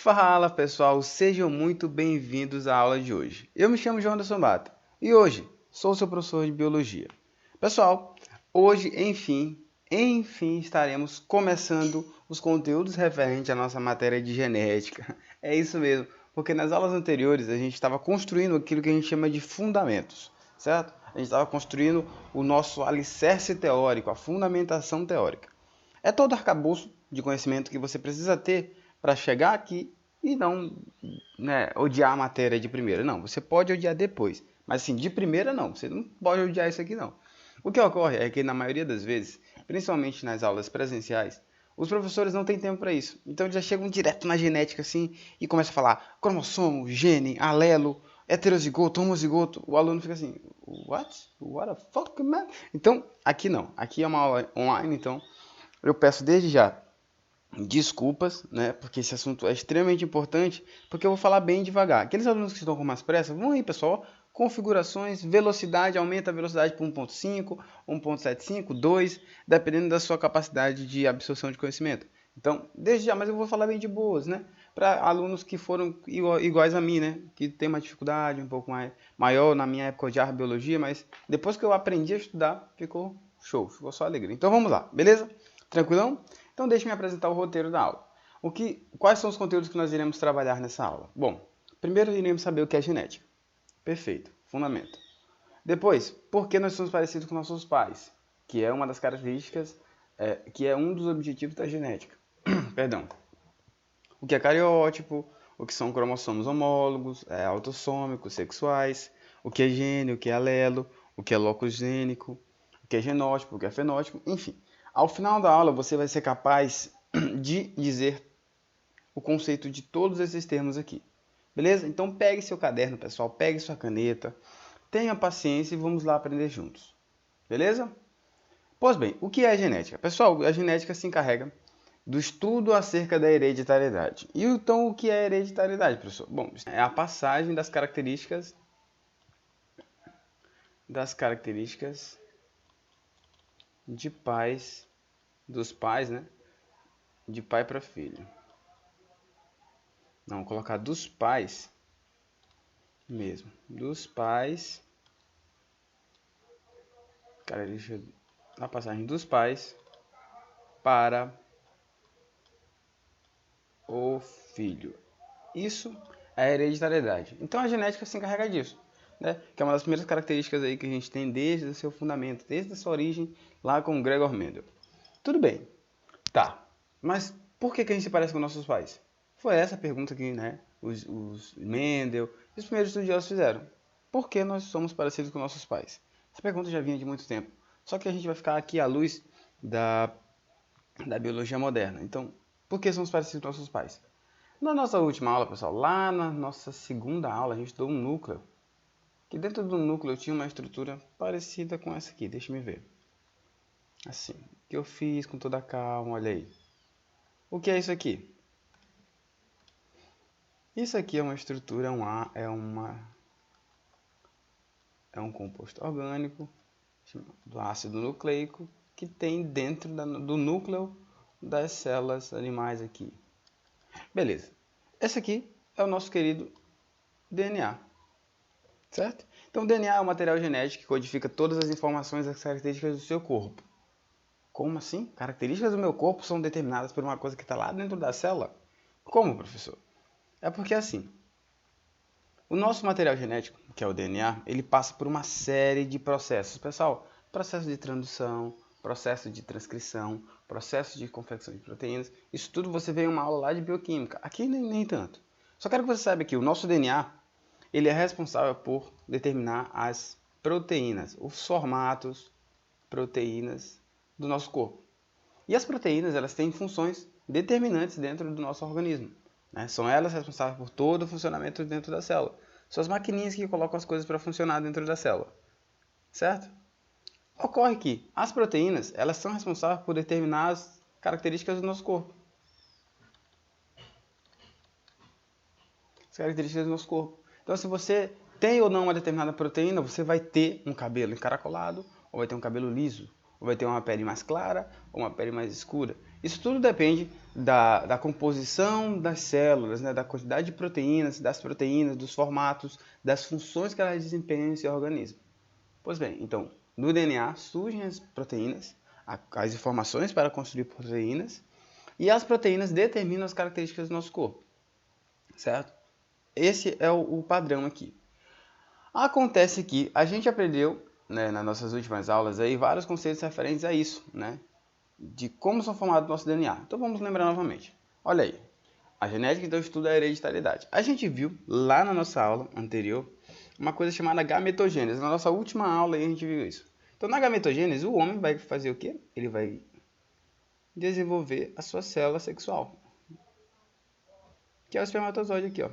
Fala pessoal, sejam muito bem-vindos à aula de hoje. Eu me chamo João Anderson Bata e hoje sou seu professor de Biologia. Pessoal, hoje, enfim, estaremos começando os conteúdos referentes à nossa matéria de genética. É isso mesmo, porque nas aulas anteriores a gente estava construindo aquilo que a gente chama de fundamentos, certo? A gente estava construindo o nosso alicerce teórico, a fundamentação teórica. É todo arcabouço de conhecimento que você precisa ter para chegar aqui e não odiar a matéria de primeira. Não, você pode odiar depois. Mas assim, de primeira não, você não pode odiar isso aqui não. O que ocorre é que na maioria das vezes, principalmente nas aulas presenciais, os professores não têm tempo para isso. Então eles já chegam direto na genética assim e começam a falar cromossomo, gene, alelo, heterozigoto, homozigoto. O aluno fica assim, what? What the fuck, man? Então, aqui não. Aqui é uma aula online, então eu peço desde já desculpas, né? Porque esse assunto é extremamente importante, porque eu vou falar bem devagar. Aqueles alunos que estão com mais pressa, vão aí, pessoal. Configurações, velocidade, aumenta a velocidade para 1.5, 1.75, 2, dependendo da sua capacidade de absorção de conhecimento. Então, desde já, mas eu vou falar bem de boas, né? Para alunos que foram iguais a mim, né? Que tem uma dificuldade um pouco maior. Na minha época eu odiava biologia, mas depois que eu aprendi a estudar, ficou show, ficou só alegria. Então vamos lá, beleza? Tranquilão? Então deixe-me apresentar o roteiro da aula. Quais são os conteúdos que nós iremos trabalhar nessa aula? Bom, primeiro iremos saber o que é genética. Perfeito, fundamento. Depois, por que nós somos parecidos com nossos pais? Que é uma das características, que é um dos objetivos da genética. Perdão. O que é cariótipo, o que são cromossomos homólogos, autossômicos, sexuais, o que é gene, o que é alelo, o que é locus gênico, o que é genótipo, o que é fenótipo, enfim. Ao final da aula, você vai ser capaz de dizer o conceito de todos esses termos aqui. Beleza? Então pegue seu caderno, pessoal, pegue sua caneta, tenha paciência e vamos lá aprender juntos. Beleza? Pois bem, o que é a genética? Pessoal, a genética se encarrega do estudo acerca da hereditariedade. E então o que é hereditariedade, professor? Bom, é a passagem das características de pais, dos pais, né? De pai para filho. Não, vou colocar dos pais mesmo. Dos pais. Característica da passagem dos pais para o filho. Isso é a hereditariedade. Então a genética se encarrega disso, né? Que é uma das primeiras características aí que a gente tem desde o seu fundamento, desde a sua origem lá com Gregor Mendel. Tudo bem, tá. Mas por que a gente se parece com nossos pais? Foi essa a pergunta que, né, os Mendel e os primeiros estudiosos fizeram. Por que nós somos parecidos com nossos pais? Essa pergunta já vinha de muito tempo. Só que a gente vai ficar aqui à luz da biologia moderna. Então, por que somos parecidos com nossos pais? Na nossa última aula, pessoal, lá na nossa segunda aula, a gente estudou um núcleo. Que dentro do núcleo tinha uma estrutura parecida com essa aqui. Deixa eu ver. Assim, que eu fiz com toda a calma, olha aí. O que é isso aqui? Isso aqui é uma estrutura, é um composto orgânico do ácido nucleico que tem dentro do núcleo das células animais aqui. Beleza. Esse aqui é o nosso querido DNA, certo? Então o DNA é um material genético que codifica todas as informações e as características do seu corpo. Como assim? Características do meu corpo são determinadas por uma coisa que está lá dentro da célula? Como, professor? É porque assim, o nosso material genético, que é o DNA, ele passa por uma série de processos. Pessoal, processo de tradução, processo de transcrição, processo de confecção de proteínas. Isso tudo você vê em uma aula lá de bioquímica. Aqui nem tanto. Só quero que você saiba que o nosso DNA, ele é responsável por determinar as proteínas, os formatos, proteínas do nosso corpo. E as proteínas, elas têm funções determinantes dentro do nosso organismo. Né? São elas responsáveis por todo o funcionamento dentro da célula. São as maquininhas que colocam as coisas para funcionar dentro da célula. Certo? Ocorre que as proteínas, elas são responsáveis por determinar as características do nosso corpo. As características do nosso corpo. Então, se você tem ou não uma determinada proteína, você vai ter um cabelo encaracolado, ou vai ter um cabelo liso, ou vai ter uma pele mais clara ou uma pele mais escura. Isso tudo depende da composição das células, né? Da quantidade de proteínas, das proteínas, dos formatos, das funções que elas desempenham em seu organismo. Pois bem, então, no DNA surgem as proteínas, as informações para construir proteínas, e as proteínas determinam as características do nosso corpo, certo? Esse é o padrão aqui. Acontece que a gente aprendeu, né, nas nossas últimas aulas aí, vários conceitos referentes a isso, né? De como são formados o nosso DNA. Então vamos lembrar novamente. Olha aí, a genética então estuda a hereditariedade. A gente viu lá na nossa aula anterior uma coisa chamada gametogênese. Na nossa última aula aí a gente viu isso. Então na gametogênese o homem vai fazer o quê? Ele vai desenvolver a sua célula sexual, que é o espermatozoide aqui, ó.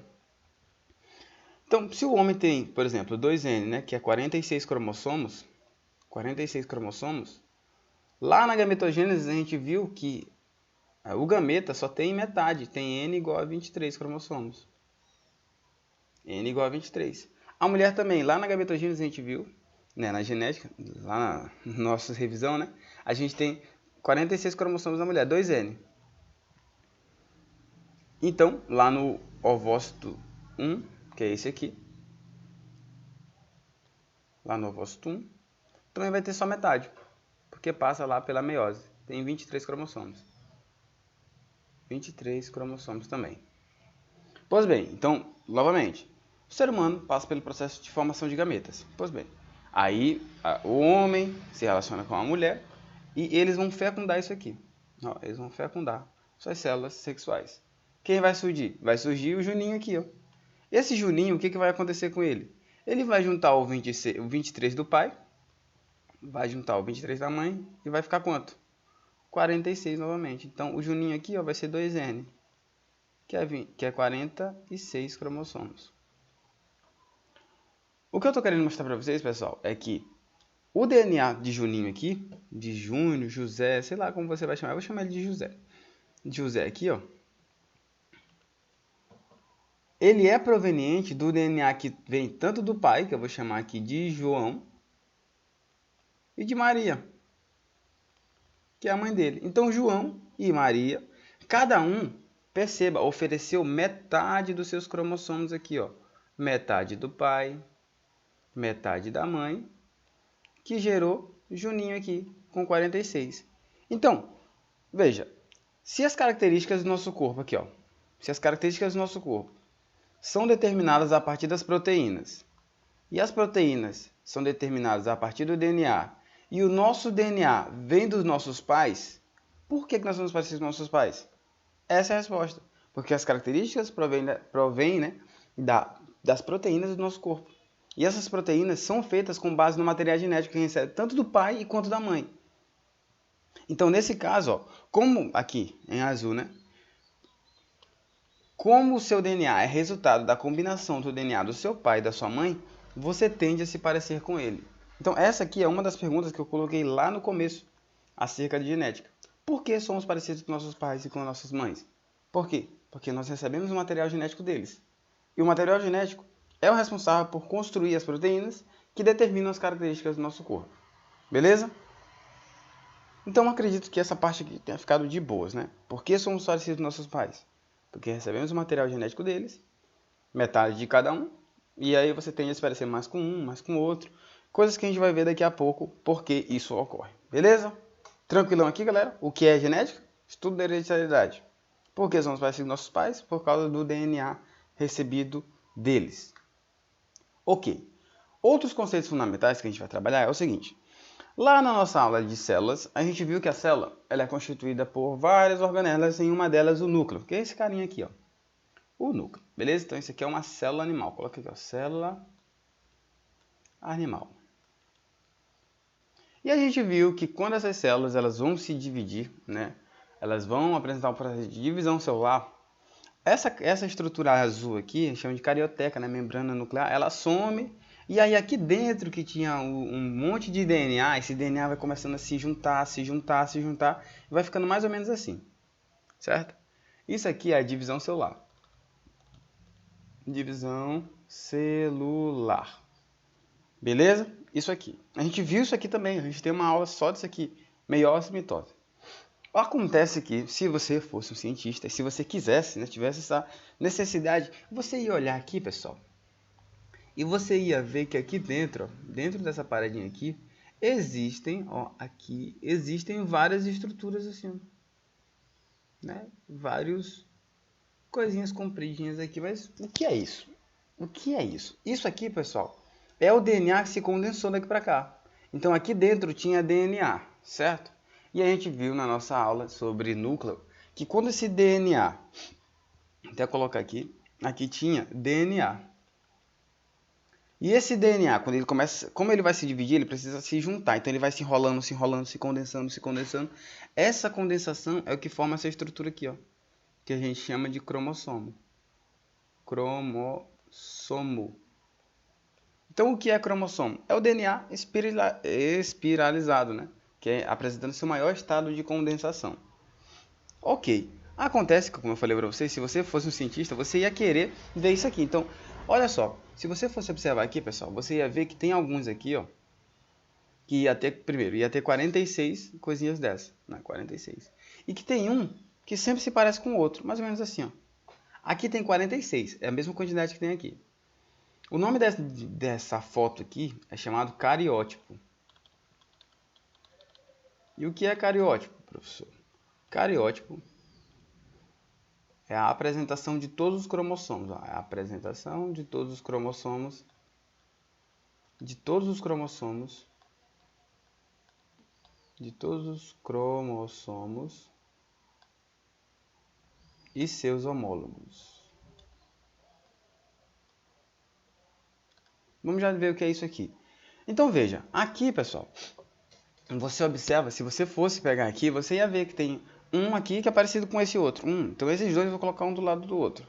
Então, se o homem tem, por exemplo, 2N, né, que é 46 cromossomos, lá na gametogênese a gente viu que o gameta só tem metade, tem N igual a 23 cromossomos. N igual a 23. A mulher também, lá na gametogênese a gente viu, né, na genética, lá na nossa revisão, né, a gente tem 46 cromossomos na mulher, 2N. Então, lá no ovócito 1, que é esse aqui, lá no ovócito 1, também vai ter só metade, porque passa lá pela meiose. Tem 23 cromossomos. 23 cromossomos também. Pois bem, então, novamente, o ser humano passa pelo processo de formação de gametas. Pois bem, aí o homem se relaciona com a mulher e eles vão fecundar isso aqui. Ó, eles vão fecundar suas células sexuais. Quem vai surgir? Vai surgir o Juninho aqui, ó. Esse Juninho, o que vai acontecer com ele? Ele vai juntar o 23 do pai, vai juntar o 23 da mãe e vai ficar quanto? 46 novamente. Então, o Juninho aqui, ó, vai ser 2N, que é 46 cromossomos. O que eu estou querendo mostrar para vocês, pessoal, é que o DNA de Juninho aqui, de Júnior, José, sei lá como você vai chamar, eu vou chamar ele de José. José aqui, ó, ele é proveniente do DNA que vem tanto do pai, que eu vou chamar aqui de João, e de Maria, que é a mãe dele. Então, João e Maria, cada um, perceba, ofereceu metade dos seus cromossomos aqui, ó. Metade do pai, metade da mãe, que gerou Juninho aqui, com 46. Então, veja, se as características do nosso corpo aqui, ó, se as características do nosso corpo são determinadas a partir das proteínas, e as proteínas são determinadas a partir do DNA, e o nosso DNA vem dos nossos pais, por que nós somos parecidos com nossos pais? Essa é a resposta. Porque as características provêm né, das proteínas do nosso corpo. E essas proteínas são feitas com base no material genético que recebe tanto do pai quanto da mãe. Então, nesse caso, ó, como aqui em azul, né? Como o seu DNA é resultado da combinação do DNA do seu pai e da sua mãe, você tende a se parecer com ele. Então, essa aqui é uma das perguntas que eu coloquei lá no começo, acerca de genética. Por que somos parecidos com nossos pais e com nossas mães? Por quê? Porque nós recebemos o material genético deles. E o material genético é o responsável por construir as proteínas que determinam as características do nosso corpo. Beleza? Então, acredito que essa parte aqui tenha ficado de boas, né? Por que somos parecidos com nossos pais? Porque recebemos o material genético deles, metade de cada um, e aí você tende a se parecer mais com um, mais com o outro. Coisas que a gente vai ver daqui a pouco, porque isso ocorre. Beleza? Tranquilão aqui, galera? O que é genética? Estudo da hereditariedade. Por que somos parecidos com nossos pais? Por causa do DNA recebido deles. Ok. Outros conceitos fundamentais que a gente vai trabalhar é o seguinte. Lá na nossa aula de células, a gente viu que a célula ela é constituída por várias organelas, em uma delas o núcleo, que é esse carinha aqui, ó. O núcleo, beleza? Então isso aqui é uma célula animal. Coloca aqui, ó, célula animal. E a gente viu que quando essas células elas vão se dividir, né? Elas vão apresentar um processo de divisão celular. Essa estrutura azul aqui, a gente chama de carioteca, né? Membrana nuclear, ela some. E aí aqui dentro que tinha um monte de DNA, esse DNA vai começando a se juntar, e vai ficando mais ou menos assim, certo? Isso aqui é a divisão celular. Divisão celular. Beleza? isso aqui. A gente viu isso aqui também, a gente tem uma aula só disso aqui, meiose e mitose. Acontece que, se você fosse um cientista, se você quisesse, né, tivesse essa necessidade, você ia olhar aqui, pessoal, e você ia ver que aqui dentro, ó, dentro dessa paredinha aqui, existem várias estruturas assim, né? Vários coisinhas compridinhas aqui, mas o que é isso? O que é isso? Isso aqui, pessoal, é o DNA que se condensou daqui para cá. Então aqui dentro tinha DNA, certo? E a gente viu na nossa aula sobre núcleo que quando esse DNA, até colocar aqui, aqui tinha DNA. E esse DNA, quando ele começa, como ele vai se dividir, ele precisa se juntar. Então ele vai se enrolando, se enrolando, se condensando, se condensando. Essa condensação é o que forma essa estrutura aqui, ó, que a gente chama de cromossomo. Cromossomo. Então o que é cromossomo? É o DNA espiralizado, né? Que é apresentando seu maior estado de condensação. Ok. Acontece que, como eu falei para vocês, se você fosse um cientista, você ia querer ver isso aqui. Então, olha só, se você fosse observar aqui, pessoal, você ia ver que tem alguns aqui, ó, que ia ter, primeiro, ia ter 46 coisinhas dessas, né? 46. E que tem um que sempre se parece com o outro, mais ou menos assim, ó. Aqui tem 46, é a mesma quantidade que tem aqui. O nome dessa foto aqui é chamado cariótipo. E o que é cariótipo, professor? Cariótipo é a apresentação de todos os cromossomos. É a apresentação de todos os cromossomos. De todos os cromossomos. De todos os cromossomos. E seus homólogos. Vamos já ver o que é isso aqui. Então veja, aqui pessoal, você observa, se você fosse pegar aqui, você ia ver que tem um aqui que é parecido com esse outro. Então esses dois eu vou colocar um do lado do outro.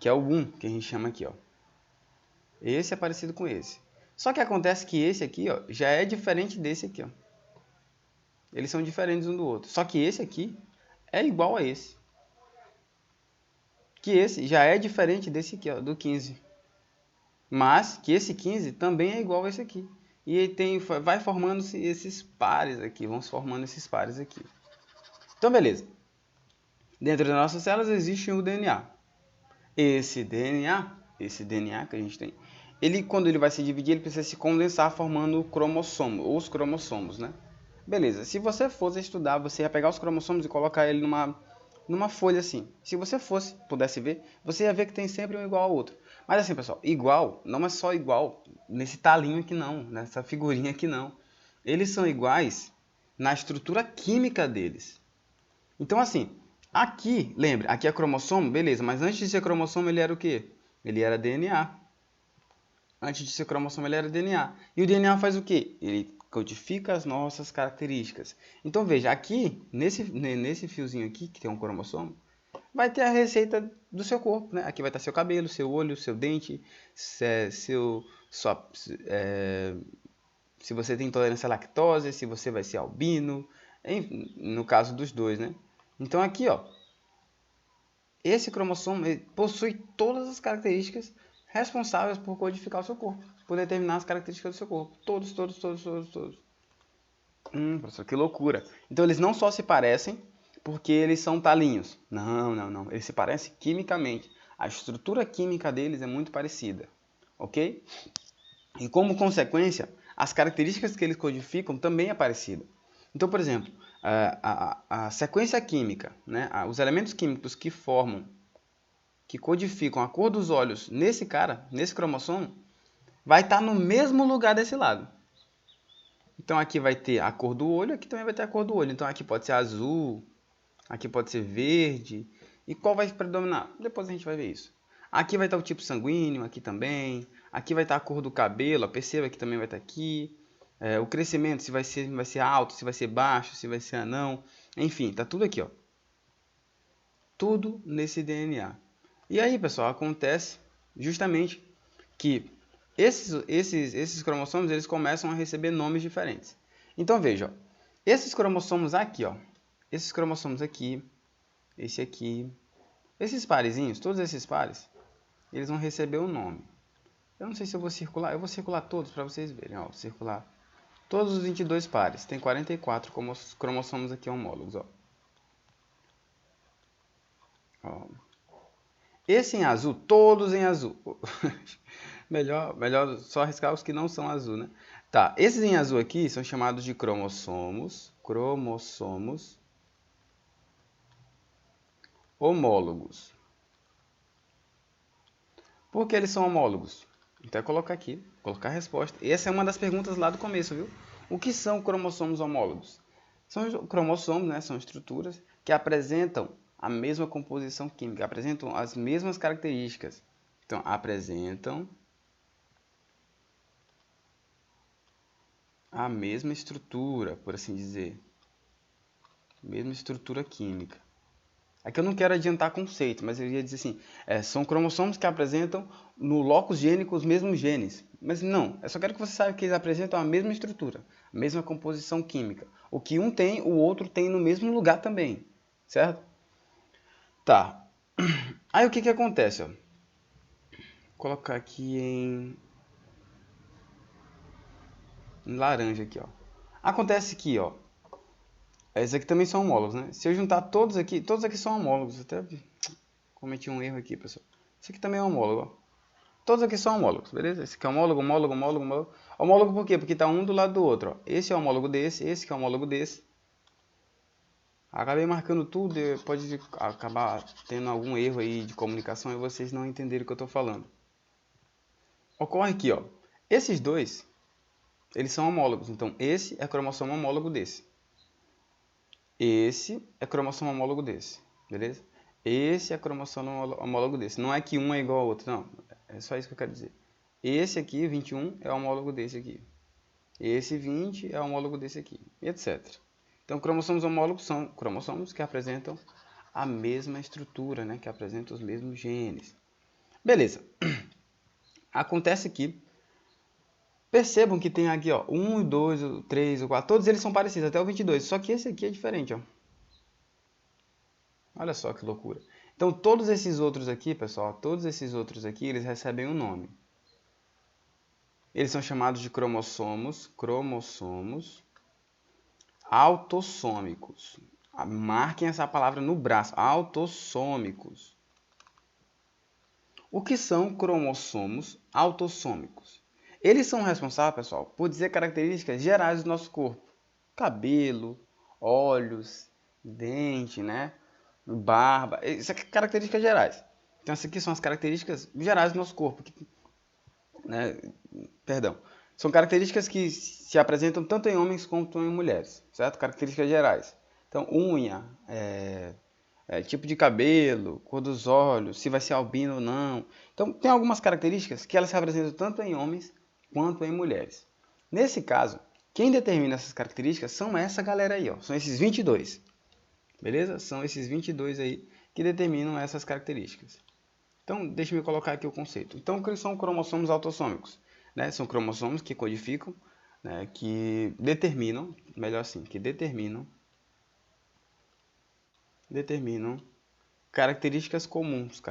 Que é o 1, que a gente chama aqui, ó. Esse é parecido com esse. Só que acontece que esse aqui, ó, já é diferente desse aqui, ó. Eles são diferentes um do outro. Só que esse aqui é igual a esse. Que esse já é diferente desse aqui, ó, do 15. Mas que esse 15 também é igual a esse aqui. E vai formando esses pares aqui, vão se formando esses pares aqui. Então, beleza. Dentro das nossas células existe o DNA. Esse DNA que a gente tem, quando ele vai se dividir, ele precisa se condensar formando o cromossomo, ou os cromossomos, né? Beleza, se você fosse estudar, você ia pegar os cromossomos e colocar ele numa folha assim. Se você pudesse ver, você ia ver que tem sempre um igual ao outro. Mas assim, pessoal, igual não é só igual nesse talinho aqui não, nessa figurinha aqui não. Eles são iguais na estrutura química deles. Então assim, aqui, lembra, aqui é cromossomo, beleza, mas antes de ser cromossomo ele era o quê? Ele era DNA. Antes de ser cromossomo ele era DNA. E o DNA faz o quê? Ele codifica as nossas características. Então veja, aqui, nesse fiozinho aqui, que tem um cromossomo, vai ter a receita do seu corpo, né? Aqui vai estar seu cabelo, seu olho, seu dente, se você tem intolerância à lactose, se você vai ser albino, no caso dos dois, né? Então aqui, ó, esse cromossomo possui todas as características responsáveis por codificar o seu corpo, por determinar as características do seu corpo. Todos. Professor, que loucura. Então eles não só se parecem porque eles são talinhos. Não. Eles se parecem quimicamente. A estrutura química deles é muito parecida. Ok? E como consequência, as características que eles codificam também é parecida. Então, por exemplo, a sequência química, né, os elementos químicos que codificam a cor dos olhos nesse cromossomo, vai estar no mesmo lugar desse lado. Então aqui vai ter a cor do olho, aqui também vai ter a cor do olho. Então aqui pode ser azul, aqui pode ser verde. E qual vai predominar? Depois a gente vai ver isso. Aqui vai estar o tipo sanguíneo, aqui também. Aqui vai estar a cor do cabelo, ó, perceba que também vai estar aqui. O crescimento, se vai ser alto, se vai ser baixo, se vai ser anão. Enfim, tá tudo aqui, ó. Tudo nesse DNA. E aí, pessoal, acontece justamente que esses cromossomos eles começam a receber nomes diferentes. Então, veja, ó, esses cromossomos aqui, ó, esses cromossomos aqui, esse aqui, esses parezinhos, todos esses pares, eles vão receber um nome. Eu não sei se eu vou circular todos para vocês verem, ó, vou circular todos os 22 pares, tem 44 cromossomos aqui homólogos, ó. Ó. Esse em azul, todos em azul. melhor só arriscar os que não são azul, né? Tá, esses em azul aqui são chamados de cromossomos homólogos. Por que eles são homólogos? Então, colocar aqui, colocar a resposta. E essa é uma das perguntas lá do começo, viu? O que são cromossomos homólogos? São cromossomos, né? São estruturas que apresentam a mesma composição química, apresentam as mesmas características. Então, apresentam a mesma estrutura, por assim dizer. Mesma estrutura química. Aqui eu não quero adiantar conceito, mas eu ia dizer assim, são cromossomos que apresentam no locus gênico os mesmos genes. Mas não, eu só quero que você saiba que eles apresentam a mesma estrutura, a mesma composição química. O que um tem, o outro tem no mesmo lugar também, certo? Tá. Aí o que que acontece, ó? Vou colocar aqui em laranja aqui, ó. Acontece que, ó, esses aqui também são homólogos, né? Se eu juntar todos aqui são homólogos. Até cometi um erro aqui, pessoal. Esse aqui também é homólogo, ó. Todos aqui são homólogos, beleza? Esse aqui é homólogo, homólogo, homólogo, homólogo. Homólogo por quê? Porque está um do lado do outro, ó. Esse é homólogo desse, esse que é homólogo desse. Acabei marcando tudo, pode acabar tendo algum erro aí de comunicação e vocês não entenderem o que eu estou falando. Ocorre aqui, ó. Esses dois, eles são homólogos. Então, esse é cromossomo homólogo desse. Esse é cromossomo homólogo desse, beleza? Esse é cromossomo homólogo desse. Não é que um é igual ao outro, não. É só isso que eu quero dizer. Esse aqui, 21, é homólogo desse aqui. Esse 20 é homólogo desse aqui, etc. Então, cromossomos homólogos são cromossomos que apresentam a mesma estrutura, né? Que apresentam os mesmos genes. Beleza. Acontece que, percebam que tem aqui, ó, 1, 2, 3, 4, todos eles são parecidos, até o 22. Só que esse aqui é diferente, ó. Olha só que loucura. Então, todos esses outros aqui, pessoal, todos esses outros aqui, eles recebem um nome. Eles são chamados de cromossomos autossômicos. Marquem essa palavra no braço, autossômicos. O que são cromossomos autossômicos? Eles são responsáveis, pessoal, por dizer características gerais do nosso corpo. Cabelo, olhos, dente, né? Barba, isso aqui são características gerais. Então, essas aqui são as características gerais do nosso corpo, né? Perdão. São características que se apresentam tanto em homens quanto em mulheres, certo? Características gerais. Então, unha, tipo de cabelo, cor dos olhos, se vai ser albino ou não. Então, tem algumas características que elas se apresentam tanto em homens quanto em mulheres. Nesse caso, quem determina essas características são essa galera aí, ó. São esses 22. Beleza? São esses 22 aí que determinam essas características. Então, deixa eu colocar aqui o conceito. Então, o que são cromossomos autossômicos? Né? São cromossomos que codificam, né? Que determinam, melhor assim, que determinam características comuns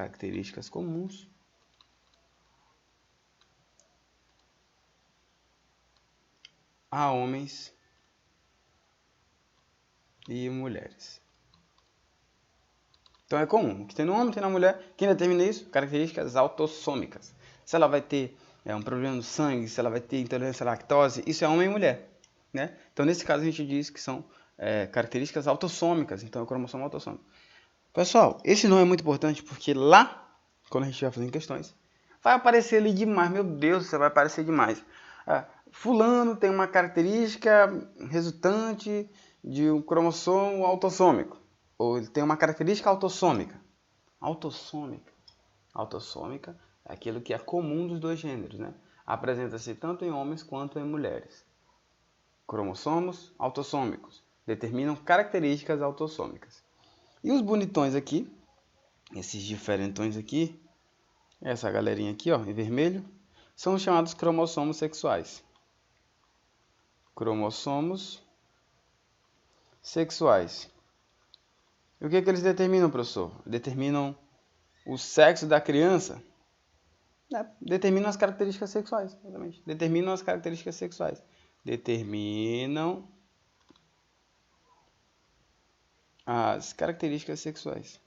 a homens e mulheres. Então é comum, que tem no homem, tem na mulher. Quem determina isso? Características autossômicas. Se ela vai ter um problema no sangue, se ela vai ter intolerância à lactose, isso é homem e mulher, né? Então nesse caso a gente diz que são características autossômicas, então é o cromossomo autossômico. Pessoal, esse não é muito importante porque lá, quando a gente estiver fazendo questões, vai aparecer ali demais, meu Deus, você vai aparecer demais. Fulano tem uma característica resultante de um cromossomo autossômico. Ou ele tem uma característica autossômica. Autossômica é aquilo que é comum dos dois gêneros, né? Apresenta-se tanto em homens quanto em mulheres. Cromossomos autossômicos determinam características autossômicas. E os bonitões aqui, esses diferentões aqui, essa galerinha aqui, ó, em vermelho, são os chamados cromossomos sexuais. Cromossomos sexuais. E o que eles determinam, professor? Determinam o sexo da criança? né? Determinam as características sexuais, exatamente. Determinam as características sexuais. Determinam as características sexuais.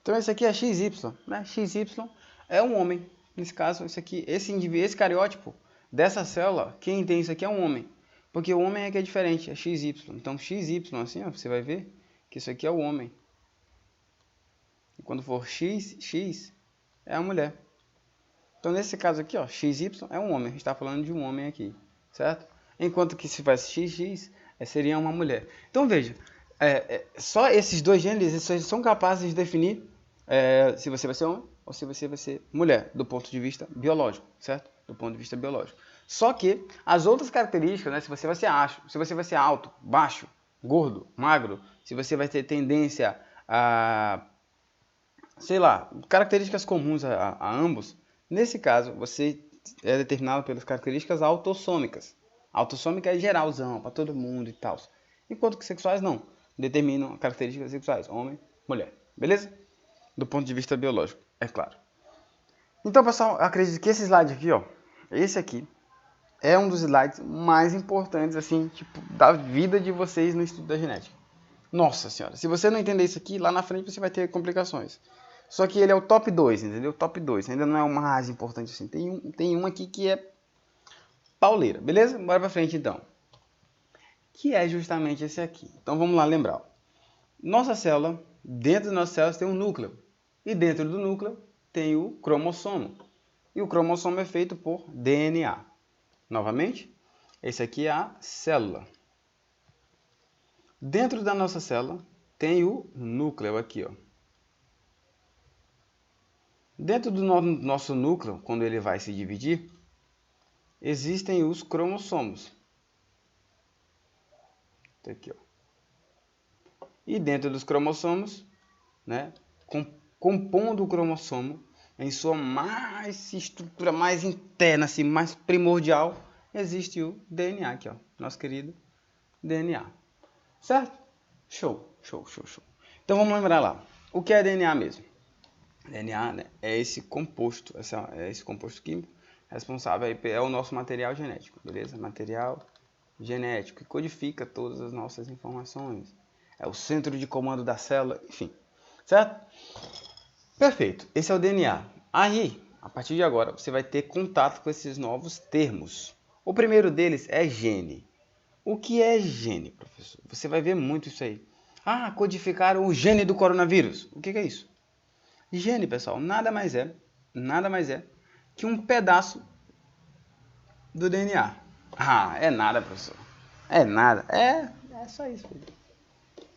Então esse aqui é XY, né? XY é um homem. Nesse caso, esse cariótipo dessa célula, quem tem isso aqui é um homem. Porque o homem é que é diferente, é XY. Então XY, assim, ó, você vai ver que isso aqui é o homem. E quando for XX, é a mulher. Então nesse caso aqui, ó, XY é um homem. A gente está falando de um homem aqui, certo? Enquanto que se tivesse XX, seria uma mulher. Então veja, só esses dois gêneros são capazes de definir se você vai ser homem ou se você vai ser mulher, do ponto de vista biológico, certo? Do ponto de vista biológico. Só que as outras características, né, se você vai ser alto, baixo, gordo, magro, se você vai ter tendência a, sei lá, características comuns a ambos, nesse caso, você é determinado pelas características autossômicas. Autossômica é geralzão, para todo mundo e tal. Enquanto que sexuais não. Determinam características sexuais, homem, mulher. Beleza? Do ponto de vista biológico, é claro. Então, pessoal, acredito que esse slide aqui, ó, esse aqui, é um dos slides mais importantes, assim, tipo, da vida de vocês no estudo da genética. Nossa senhora, se você não entender isso aqui, lá na frente você vai ter complicações. Só que ele é o top 2, entendeu? Top 2, ainda não é o mais importante assim. Tem um aqui que é pauleira, beleza? Bora pra frente então. Que é justamente esse aqui. Então vamos lá lembrar. Nossa célula, dentro da nossa célula tem um núcleo. E dentro do núcleo tem o cromossomo. E o cromossomo é feito por DNA. Novamente, esse aqui é a célula. Dentro da nossa célula tem o núcleo aqui, ó. Dentro do nosso núcleo, quando ele vai se dividir, existem os cromossomos. Tá aqui, ó. E dentro dos cromossomos, né, compondo o cromossomo em sua estrutura mais interna, assim, mais primordial, existe o DNA aqui, ó, nosso querido DNA. Certo? Show. Então vamos lembrar lá. O que é DNA mesmo? DNA, né, é esse composto químico responsável, é o nosso material genético, beleza? Material genético, que codifica todas as nossas informações. É o centro de comando da célula, enfim. Certo? Perfeito. Esse é o DNA. Aí, a partir de agora, você vai ter contato com esses novos termos. O primeiro deles é gene. O que é gene, professor? Você vai ver muito isso aí. Ah, codificaram o gene do coronavírus. O que é isso? Gene, pessoal, nada mais é que um pedaço do DNA. Ah, é nada, professor. É nada. É só isso, filho.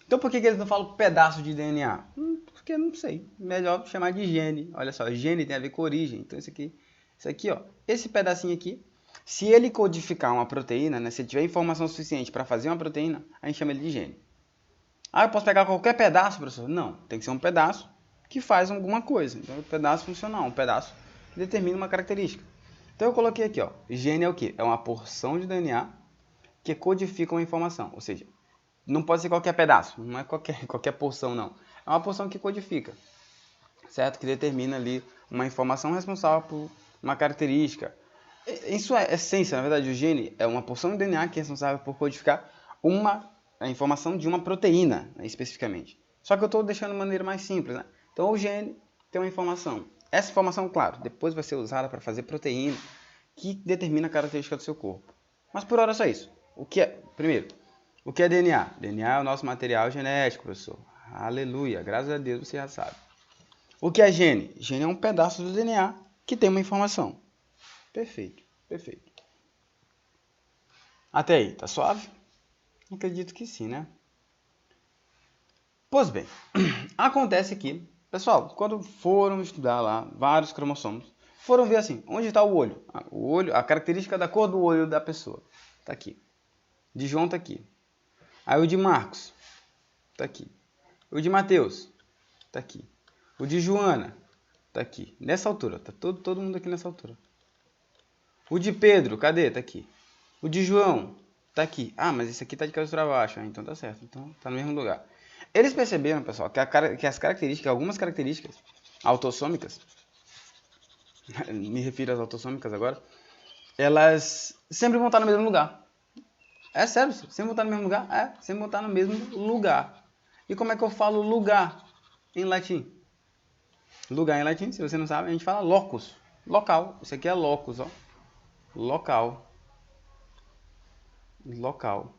Então por que eles não falam pedaço de DNA? Porque não sei. Melhor chamar de gene. Olha só, gene tem a ver com origem. Então isso aqui, ó, esse pedacinho aqui, se ele codificar uma proteína, né, se tiver informação suficiente para fazer uma proteína, a gente chama ele de gene. Ah, eu posso pegar qualquer pedaço, professor? Não, tem que ser um pedaço que faz alguma coisa. Então, um pedaço funcional, um pedaço que determina uma característica. Então, eu coloquei aqui, ó, gene é o quê? É uma porção de DNA que codifica uma informação. Ou seja, não pode ser qualquer pedaço, não é qualquer porção, não. É uma porção que codifica, certo? Que determina ali uma informação responsável por uma característica. Em sua essência, na verdade, o gene é uma porção de DNA que é responsável por codificar a informação de uma proteína, né, especificamente. Só que eu estou deixando de maneira mais simples, né? Então, o gene tem uma informação. Essa informação, claro, depois vai ser usada para fazer proteína que determina a característica do seu corpo. Mas por hora é só isso. Primeiro, o que é DNA? DNA é o nosso material genético, professor. Aleluia, graças a Deus você já sabe. O que é gene? Gene é um pedaço do DNA que tem uma informação. Perfeito. Até aí, tá suave? Acredito que sim, né? Pois bem, acontece que, pessoal, quando foram estudar lá vários cromossomos, foram ver assim, onde está o olho? O olho, a característica da cor do olho da pessoa. Está aqui. De João está aqui. Aí o de Marcos está aqui. O de Mateus está aqui. O de Joana está aqui. Nessa altura, tá todo mundo aqui nessa altura. O de Pedro, cadê? Está aqui. O de João está aqui. Ah, mas esse aqui está de cabeça para baixo. Então tá certo. Então tá no mesmo lugar. Eles perceberam, pessoal, que as características, algumas características autossômicas, me refiro às autossômicas agora, elas sempre vão estar no mesmo lugar. É sério, sempre vão estar no mesmo lugar? É, sempre vão estar no mesmo lugar. E como é que eu falo lugar em latim? Lugar em latim, se você não sabe, a gente fala locus, local. Isso aqui é locus, ó. Local. Local.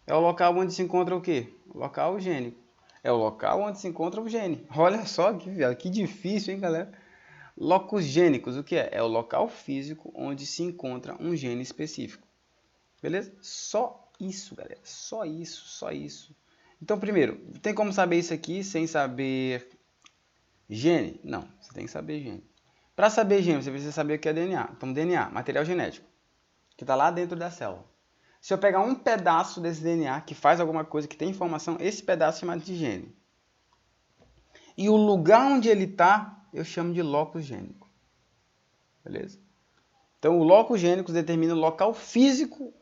É o local onde se encontra o quê? O local gênico. É o local onde se encontra o gene. Olha só que difícil, hein, galera? Locus gênicos, o que é? É o local físico onde se encontra um gene específico. Beleza? Só isso, galera. Só isso, só isso. Então, primeiro, tem como saber isso aqui sem saber gene? Não, você tem que saber gene. Para saber gene, você precisa saber o que é DNA. Então, DNA, material genético, que está lá dentro da célula. Se eu pegar um pedaço desse DNA que faz alguma coisa, que tem informação, esse pedaço é chamado de gene. E o lugar onde ele está, eu chamo de locus gênico. Beleza? Então, o locus gênico determina o local físico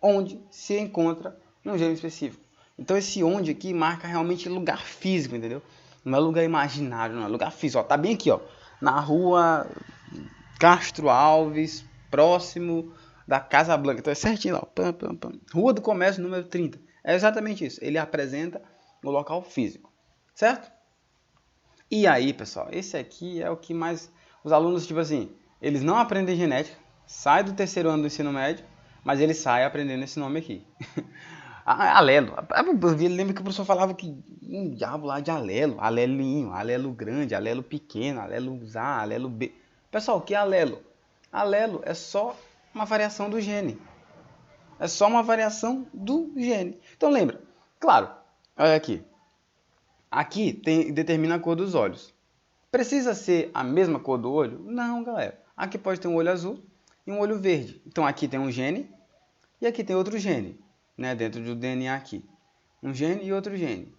onde se encontra um gene específico. Então, esse onde aqui marca realmente lugar físico, entendeu? Não é lugar imaginário, não é lugar físico. Ó, tá bem aqui, ó, na rua Castro Alves, próximo da Casa Blanca. Então é certinho lá. Pam, pam, pam. Rua do Comércio, número 30. É exatamente isso. Ele apresenta o local físico. Certo? E aí, pessoal, esse aqui é o que mais... Os alunos, tipo assim, eles não aprendem genética, saem do terceiro ano do ensino médio, mas eles saem aprendendo esse nome aqui. Alelo. Eu lembro que o professor falava que um diabo lá de alelo. Alelinho, alelo grande, alelo pequeno, alelo A, alelo B. Pessoal, o que é alelo? Alelo é só uma variação do gene. É só uma variação do gene. Então lembra, claro, olha aqui. Aqui determina a cor dos olhos. Precisa ser a mesma cor do olho? Não, galera. Aqui pode ter um olho azul e um olho verde. Então aqui tem um gene e aqui tem outro gene, né, dentro do DNA aqui. Um gene e outro gene.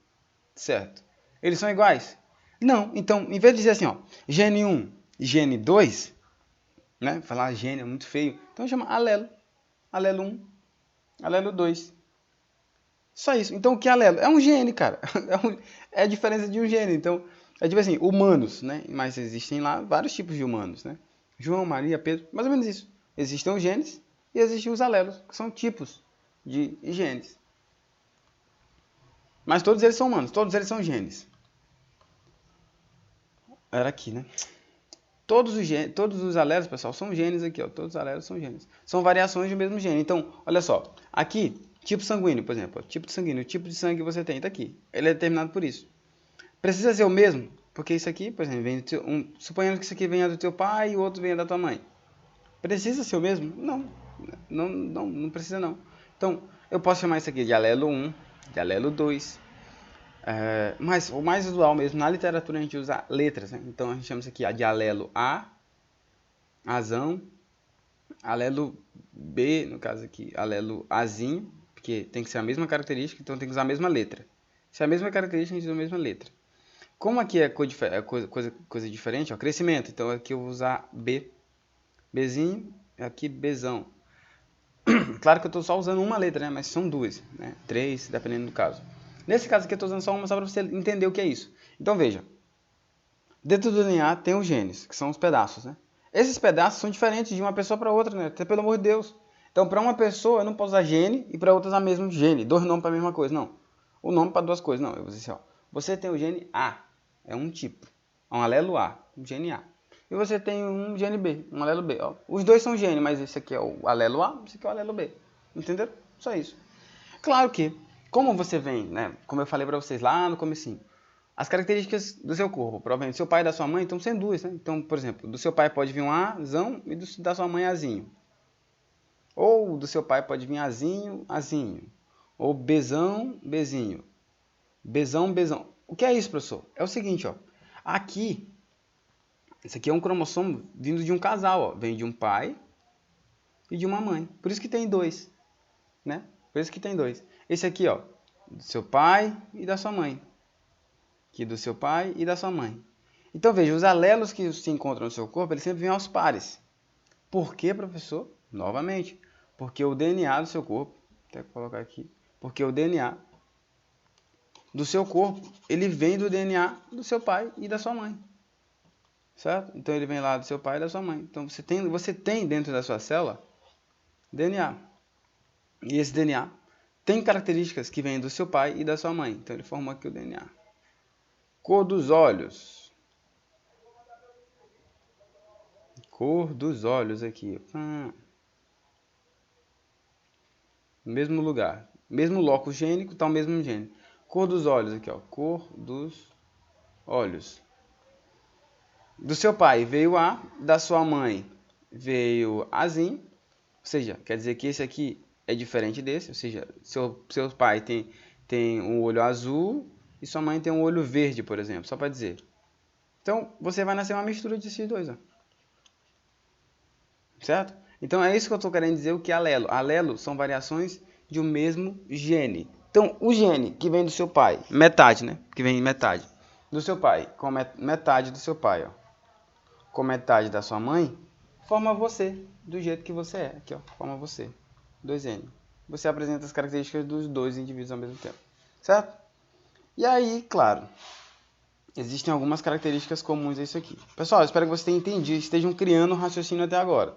Certo? Eles são iguais? Não. Então, em vez de dizer assim, ó, gene 1 e gene 2, né? Falar gene é muito feio. Então chama alelo. Alelo 1, alelo 2. Só isso. Então o que é alelo? É um gene, cara. É a diferença de um gene. Então, é tipo assim, humanos, né? Mas existem lá vários tipos de humanos, né? João, Maria, Pedro, mais ou menos isso. Existem os genes e existem os alelos, que são tipos de genes. Mas todos eles são humanos, todos eles são genes. Era aqui, né? Todos os alelos, pessoal, são genes aqui, ó. Todos os alelos são genes. São variações do mesmo gene. Então, olha só. Aqui, tipo sanguíneo, por exemplo. Tipo de sanguíneo, o tipo de sangue que você tem, tá aqui. Ele é determinado por isso. Precisa ser o mesmo? Porque isso aqui, por exemplo, vem suponhando que isso aqui venha do teu pai e o outro venha da tua mãe. Precisa ser o mesmo? Não. Não precisa não. Então, eu posso chamar isso aqui de alelo 1, de alelo 2. Mas o mais usual mesmo, na literatura a gente usa letras, né? Então a gente chama isso aqui de alelo A, Azão, alelo B, no caso aqui, alelo Azinho, porque tem que ser a mesma característica, então tem que usar a mesma letra. Se é a mesma característica, a gente usa a mesma letra. Como aqui é coisa diferente, ó, crescimento, então aqui eu vou usar B, Bzinho, aqui Bzão. Claro que eu estou só usando uma letra, né? Mas são duas, né? 3, dependendo do caso. Nesse caso aqui eu estou usando só uma só para você entender o que é isso. Então veja, dentro do DNA tem os genes, que são os pedaços, né? Esses pedaços são diferentes de uma pessoa para outra, né? Até pelo amor de Deus. Então para uma pessoa eu não posso usar gene e para outra usar mesmo gene. Dois nomes para a mesma coisa, não. O nome para duas coisas, não. Eu vou dizer assim, ó. Você tem o gene A, é um tipo, é um alelo A, um gene A. E você tem um gene B, um alelo B. Ó. Os dois são gene, mas esse aqui é o alelo A, esse aqui é o alelo B. Entendeu? Só isso. Claro que, como você vem, né? Como eu falei para vocês lá no comecinho, as características do seu corpo, provavelmente do seu pai e da sua mãe, estão sendo duas, né? Então, por exemplo, do seu pai pode vir um Azão e da sua mãe Azinho. Ou do seu pai pode vir Azinho, Azinho. Ou Bzão, Bzinho. Bzão, Bzão. O que é isso, professor? É o seguinte, ó. Aqui, esse aqui é um cromossomo vindo de um casal, ó. Vem de um pai e de uma mãe. Por isso que tem dois, né? Por isso que tem dois. Esse aqui, ó, do seu pai e da sua mãe. Aqui do seu pai e da sua mãe. Então, veja, os alelos que se encontram no seu corpo, eles sempre vêm aos pares. Por quê, professor? Novamente, porque o DNA do seu corpo, vou até colocar aqui, porque o DNA do seu corpo, ele vem do DNA do seu pai e da sua mãe. Certo? Então ele vem lá do seu pai e da sua mãe. Então você tem dentro da sua célula DNA. E esse DNA tem características que vêm do seu pai e da sua mãe. Então ele formou aqui o DNA. Cor dos olhos. Cor dos olhos aqui. Mesmo lugar. Mesmo locus gênico, tá o mesmo gene. Cor dos olhos aqui, ó. Cor dos olhos. Do seu pai veio A, da sua mãe veio Azinho. Ou seja, quer dizer que esse aqui é diferente desse. Ou seja, seu pai tem um olho azul e sua mãe tem um olho verde, por exemplo. Só para dizer. Então, você vai nascer uma mistura desses dois, ó. Certo? Então, é isso que eu estou querendo dizer, o que é alelo. Alelo são variações de um mesmo gene. Então, o gene que vem do seu pai, metade, né? Que vem metade do seu pai, com metade do seu pai, ó, com metade da sua mãe, forma você, do jeito que você é. Aqui, ó, forma você. 2N. Você apresenta as características dos dois indivíduos ao mesmo tempo. Certo? E aí, claro, existem algumas características comuns a isso aqui. Pessoal, eu espero que vocês tenham entendido, estejam criando um raciocínio até agora.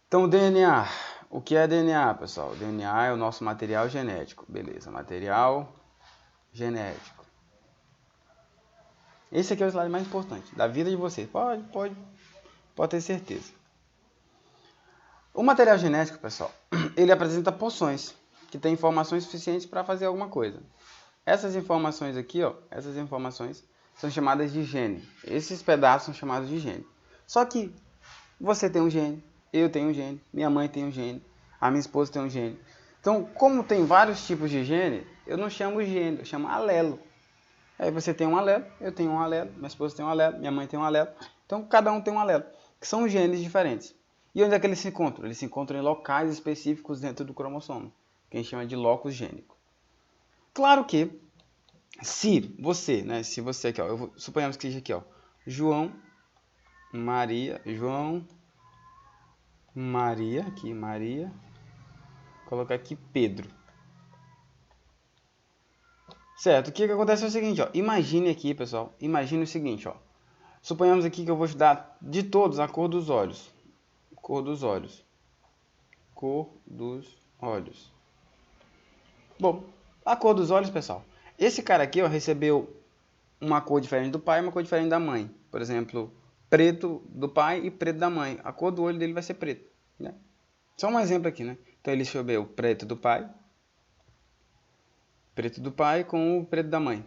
Então, DNA. O que é DNA, pessoal? O DNA é o nosso material genético. Beleza, material genético. Esse aqui é o slide mais importante da vida de vocês. Pode ter certeza. O material genético, pessoal, ele apresenta porções que têm informações suficientes para fazer alguma coisa. Essas informações aqui, ó, essas informações são chamadas de gene. Esses pedaços são chamados de gene. Só que você tem um gene, eu tenho um gene, minha mãe tem um gene, a minha esposa tem um gene. Então, como tem vários tipos de gene, eu não chamo gene, eu chamo alelo. Aí você tem um alelo, eu tenho um alelo, minha esposa tem um alelo, minha mãe tem um alelo. Então, cada um tem um alelo, que são genes diferentes. E onde é que eles se encontram? Eles se encontram em locais específicos dentro do cromossomo, que a gente chama de locus gênico. Claro que, se você aqui, ó, suponhamos que seja aqui, ó, João, Maria, colocar aqui Pedro. Certo, o que acontece é o seguinte, ó, imagine aqui, pessoal, imagine o seguinte, ó, suponhamos aqui que eu vou estudar de todos a cor dos olhos. Cor dos olhos. Cor dos olhos. Bom, a cor dos olhos, pessoal. Esse cara aqui, ó, recebeu uma cor diferente do pai e uma cor diferente da mãe. Por exemplo, preto do pai e preto da mãe. A cor do olho dele vai ser preto, né? Só um exemplo aqui, né? Então ele recebeu o preto do pai com o preto da mãe.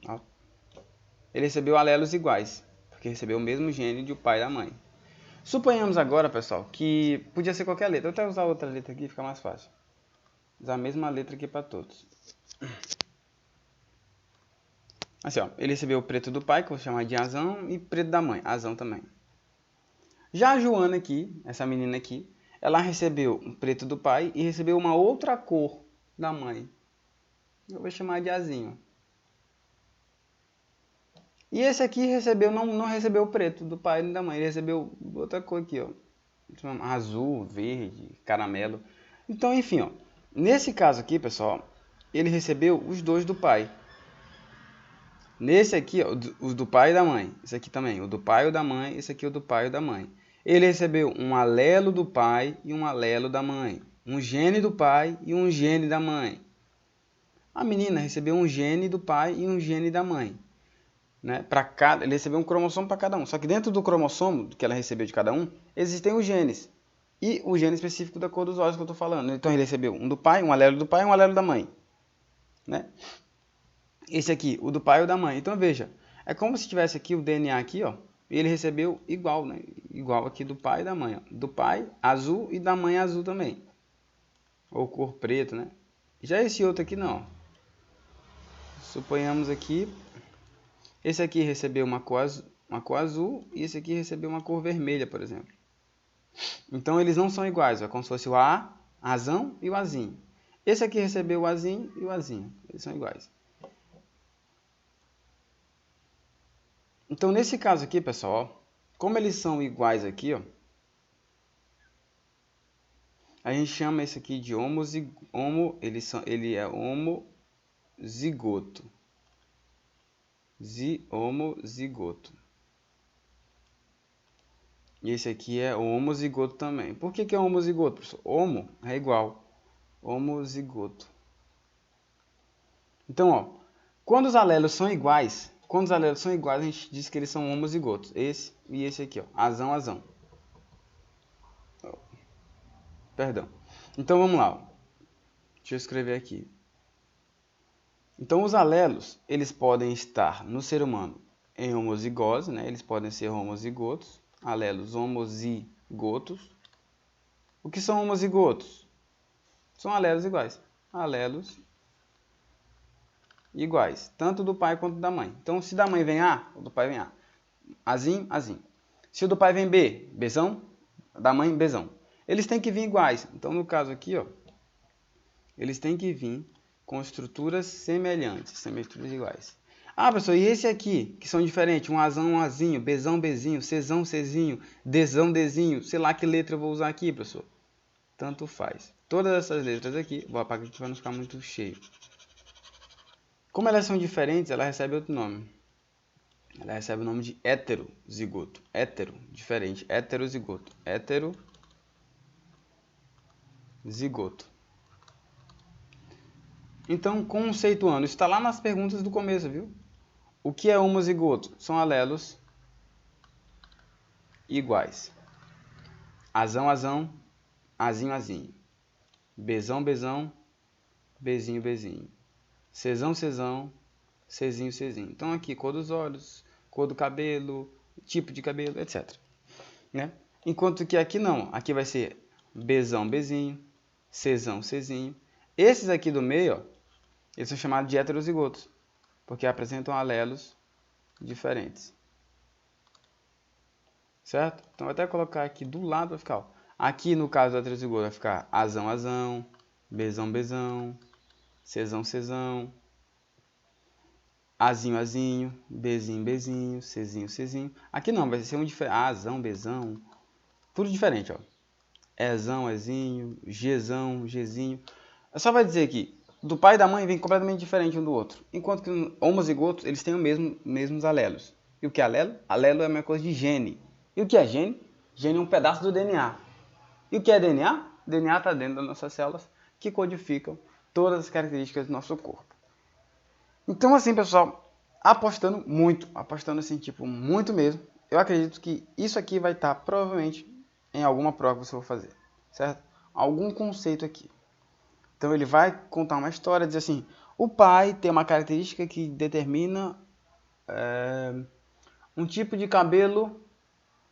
Ó. Ele recebeu alelos iguais, porque recebeu o mesmo gene de o pai e da mãe. Suponhamos agora, pessoal, que podia ser qualquer letra. Eu vou até usar outra letra aqui, fica mais fácil. Usar a mesma letra aqui para todos. Assim, ó, ele recebeu o preto do pai, que eu vou chamar de azão, e preto da mãe, azão também. Já a Joana aqui, essa menina aqui, ela recebeu o preto do pai e recebeu uma outra cor da mãe. Eu vou chamar de azinho. E esse aqui recebeu, não recebeu o preto do pai e da mãe, ele recebeu outra cor aqui, ó. Azul, verde, caramelo. Então, enfim, ó, nesse caso aqui, pessoal, ele recebeu os dois do pai. Nesse aqui, ó, os do pai e da mãe. Esse aqui também, o do pai e o da mãe. Esse aqui é o do pai e da mãe. Ele recebeu um alelo do pai e um alelo da mãe. Um gene do pai e um gene da mãe. A menina recebeu um gene do pai e um gene da mãe. Né? Ele recebeu um cromossomo para cada um. Só que dentro do cromossomo que ela recebeu de cada um, existem os genes. E o gene específico da cor dos olhos que eu estou falando. Então ele recebeu um do pai, um alelo do pai e um alelo da mãe. Né? Esse aqui, o do pai e o da mãe. Então veja, é como se tivesse aqui o DNA aqui, ó. E ele recebeu igual, né? Igual aqui do pai e da mãe. Ó. Do pai azul e da mãe azul também. Ou cor preto, né? Já esse outro aqui não. Suponhamos aqui, esse aqui recebeu uma cor azul e esse aqui recebeu uma cor vermelha, por exemplo. Então eles não são iguais, é como se fosse o azão e o azinho. Esse aqui recebeu o azinho e o azinho, eles são iguais. Então nesse caso aqui, pessoal, ó, como eles são iguais aqui, ó, a gente chama esse aqui de ele é homozigótico. homozigoto. Homozigoto. E esse aqui é homozigoto também. Por que é homozigoto, professor? Homo é igual. Homozigoto. Então, ó, quando os alelos são iguais, a gente diz que eles são homozigotos. Esse e esse aqui, ó. Azão. Perdão. Então, vamos lá. Ó. Deixa eu escrever aqui. Então, os alelos, eles podem estar no ser humano em homozigose, né? Eles podem ser homozigotos. Alelos homozigotos. O que são homozigotos? São alelos iguais. Alelos iguais, tanto do pai quanto da mãe. Então, se da mãe vem A, o do pai vem A. Azinho. Se o do pai vem B, Bzão, da mãe, Bzão. Eles têm que vir iguais. Então, no caso aqui, ó, eles têm que vir com estruturas semelhantes, simetrias iguais. Ah, professor, e esse aqui, que são diferentes? Um Azão, um Azinho, Bzão, Bzinho, Czão, Czinho, Dzão, Dzinho. Sei lá que letra eu vou usar aqui, professor. Tanto faz. Todas essas letras aqui, vou apagar aqui para não ficar muito cheio. Como elas são diferentes, ela recebe outro nome. Ela recebe o nome de heterozigoto. Hétero, diferente. Heterozigoto. Heterozigoto. Então, conceituando, isso está lá nas perguntas do começo, viu? O que é homozigoto? São alelos iguais. Azão, azinho. Bzão, Bzinho. Czão, Czinho. Então aqui, cor dos olhos, cor do cabelo, tipo de cabelo, etc. Né? Enquanto que aqui não, aqui vai ser Bzão, Bzinho, Czão, Czinho. Esses aqui do meio, ó, eles são chamados de heterozigotos, porque apresentam alelos diferentes. Certo? Então vou até colocar aqui do lado, vai ficar, ó. Aqui no caso do heterozigoto vai ficar Azão, Bzão, Czão, Azinho, Bzinho, Czinho. Aqui não, vai ser um diferente. Azão, Bzão, tudo diferente, ó. Ezão, Ezinho, Gzinho. Só vai dizer que do pai e da mãe vem completamente diferente um do outro. Enquanto que homozigotos, eles têm os mesmos alelos. E o que é alelo? Alelo é a mesma coisa de gene. E o que é gene? Gene é um pedaço do DNA. E o que é DNA? DNA está dentro das nossas células que codificam todas as características do nosso corpo. Então, assim, pessoal, apostando assim, tipo, muito mesmo, eu acredito que isso aqui vai estar provavelmente em alguma prova que você for fazer, certo? Algum conceito aqui. Então, ele vai contar uma história, dizer assim, o pai tem uma característica que determina um tipo de cabelo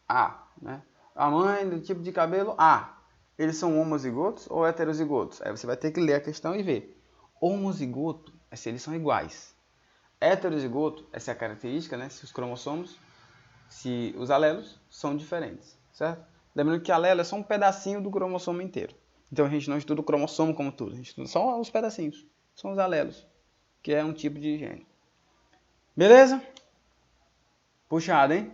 A, né? A mãe do tipo de cabelo A. Eles são homozigotos ou heterozigotos? Aí você vai ter que ler a questão e ver. Homozigoto é se eles são iguais. Heterozigoto, essa é a característica, né? Se os cromossomos, se os alelos são diferentes, certo? Lembrando que alelo é só um pedacinho do cromossomo inteiro. Então a gente não estuda o cromossomo como tudo, a gente estuda só os pedacinhos, são os alelos, que é um tipo de gene. Beleza? Puxado, hein?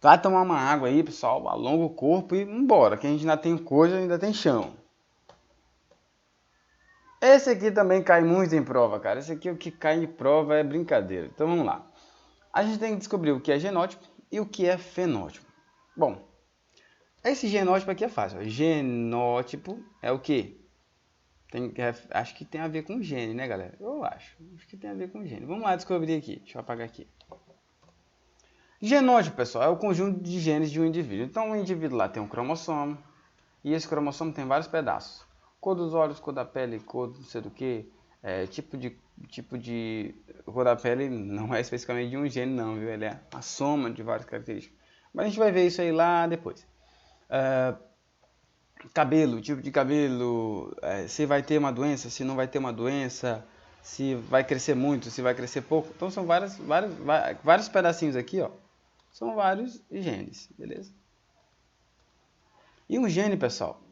Vai tomar uma água aí, pessoal, alonga o corpo e vambora, que a gente ainda tem coisa, ainda tem chão. Esse aqui também cai muito em prova, cara. Esse aqui, o que cai em prova é brincadeira. Então vamos lá. A gente tem que descobrir o que é genótipo e o que é fenótipo. Bom, esse genótipo aqui é fácil. Genótipo é o quê? Acho que tem a ver com gene, né, galera? Eu acho que tem a ver com gene. Vamos lá descobrir aqui. Deixa eu apagar aqui. Genótipo, pessoal, é o conjunto de genes de um indivíduo. Então, o indivíduo lá tem um cromossomo, e esse cromossomo tem vários pedaços. Cor dos olhos, cor da pele, cor não sei do que, tipo de cor da pele não é especificamente de um gene não, viu? Ele é a soma de várias características. Mas a gente vai ver isso aí lá depois. Cabelo, tipo de cabelo, se vai ter uma doença, se não vai ter uma doença, se vai crescer muito, se vai crescer pouco. Então são vários pedacinhos aqui, ó. São vários genes, beleza? E um gene, pessoal,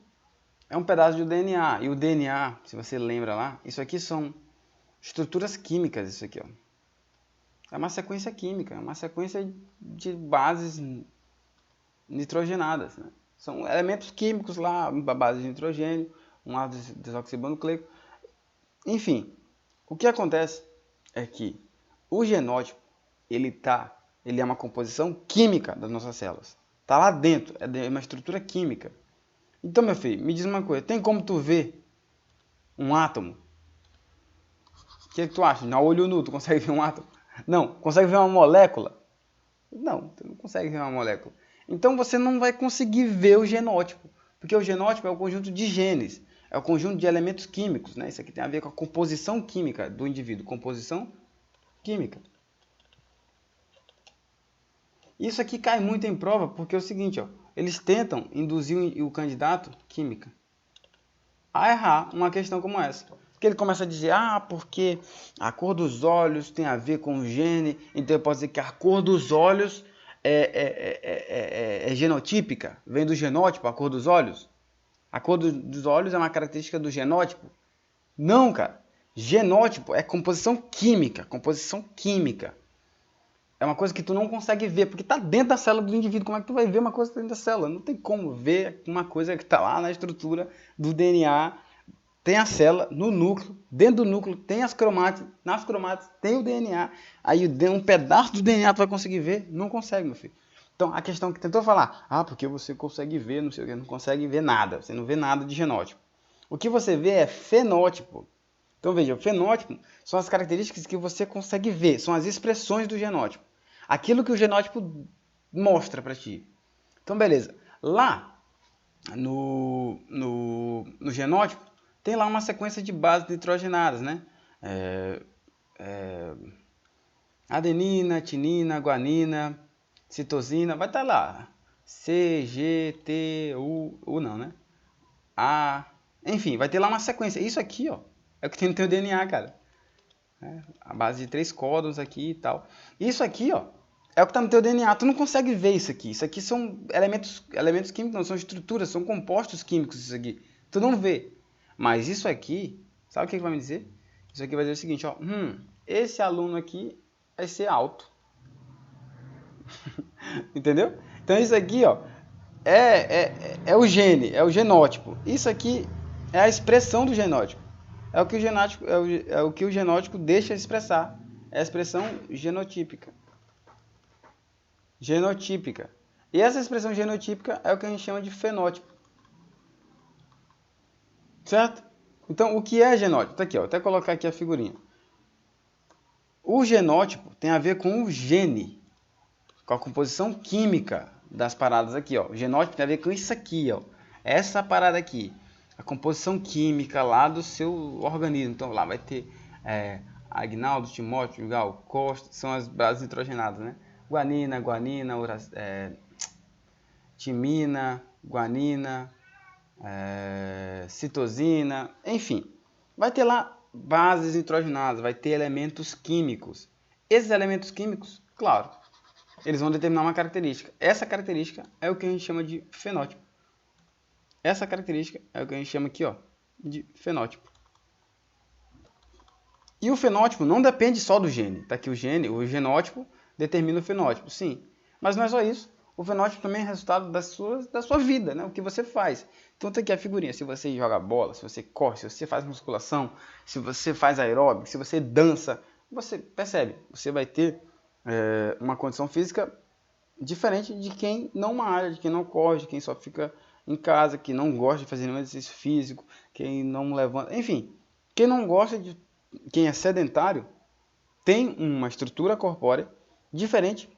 é um pedaço do DNA. E o DNA, se você lembra lá, isso aqui são estruturas químicas, isso aqui, ó. É uma sequência química, é uma sequência de bases nitrogenadas, né? São elementos químicos lá, uma base de nitrogênio, um ácido desoxibonucleico. Enfim, O que acontece é que o genótipo, ele é uma composição química das nossas células. Está lá dentro, é uma estrutura química. Então, meu filho, me diz uma coisa, tem como tu ver um átomo? O que tu acha? Na olho nu, tu consegue ver um átomo? Não. Consegue ver uma molécula? Não, tu não consegue ver uma molécula. Então você não vai conseguir ver o genótipo, porque o genótipo é o conjunto de genes, é o conjunto de elementos químicos, né? Isso aqui tem a ver com a composição química do indivíduo, composição química. Isso aqui cai muito em prova, porque é o seguinte, ó, eles tentam induzir o candidato química a errar uma questão como essa. Porque ele começa a dizer, porque a cor dos olhos tem a ver com o gene, então eu posso dizer que a cor dos olhos é genotípica, vem do genótipo, a cor dos olhos. A cor dos olhos é uma característica do genótipo. Não, cara. Genótipo é composição química, composição química. É uma coisa que tu não consegue ver, porque está dentro da célula do indivíduo. Como é que tu vai ver uma coisa dentro da célula? Não tem como ver uma coisa que está lá na estrutura do DNA. Tem a célula no núcleo, dentro do núcleo tem as cromátides, nas cromátides tem o DNA. Aí um pedaço do DNA tu vai conseguir ver? Não consegue, meu filho. Então a questão que tentou falar, porque você consegue ver, não sei o que, não consegue ver nada. Você não vê nada de genótipo. O que você vê é fenótipo. Então veja, o fenótipo são as características que você consegue ver, são as expressões do genótipo. Aquilo que o genótipo mostra para ti. Então beleza, lá no genótipo tem lá uma sequência de bases nitrogenadas, né? Adenina, timina, guanina, citosina, vai estar lá. C, G, T, U não, né? A, enfim, vai ter lá uma sequência. Isso aqui, ó, é o que tem no teu DNA, cara. A base de 3 códons aqui e tal. Isso aqui, ó, é o que está no teu DNA. Tu não consegue ver isso aqui. Isso aqui são elementos químicos, não são estruturas, são compostos químicos isso aqui. Tu não vê. Mas isso aqui, sabe o que vai me dizer? Isso aqui vai dizer o seguinte, ó, esse aluno aqui vai ser alto. Entendeu? Então isso aqui, ó, é o gene, é o genótipo. Isso aqui é a expressão do genótipo. É o que o genótipo deixa expressar. É a expressão genotípica. Genotípica. E essa expressão genotípica é o que a gente chama de fenótipo. Certo? Então, o que é genótipo? Tá aqui, ó, vou até colocar aqui a figurinha. O genótipo tem a ver com o gene, com a composição química das paradas aqui, ó. O genótipo tem a ver com isso aqui, ó. Essa parada aqui, a composição química lá do seu organismo. Então, lá vai ter Agnaldo, Timóteo, Gal, Costa, são as bases nitrogenadas, né? Guanina, timina, guanina, citosina, enfim. Vai ter lá bases nitrogenadas, vai ter elementos químicos. Esses elementos químicos, claro, eles vão determinar uma característica. Essa característica é o que a gente chama de fenótipo. Essa característica é o que a gente chama aqui, ó, de fenótipo. E o fenótipo não depende só do gene. Tá aqui o genótipo determina o fenótipo, sim. Mas não é só isso. O fenótipo também é resultado da sua vida, né? O que você faz. Então tá aqui a figurinha. Se você joga bola, se você corre, se você faz musculação, se você faz aeróbico, se você dança, você percebe, você vai ter uma condição física diferente de quem não malha, de quem não corre, de quem só fica em casa, que não gosta de fazer nenhum exercício físico, quem não levanta, enfim, quem é sedentário tem uma estrutura corpórea diferente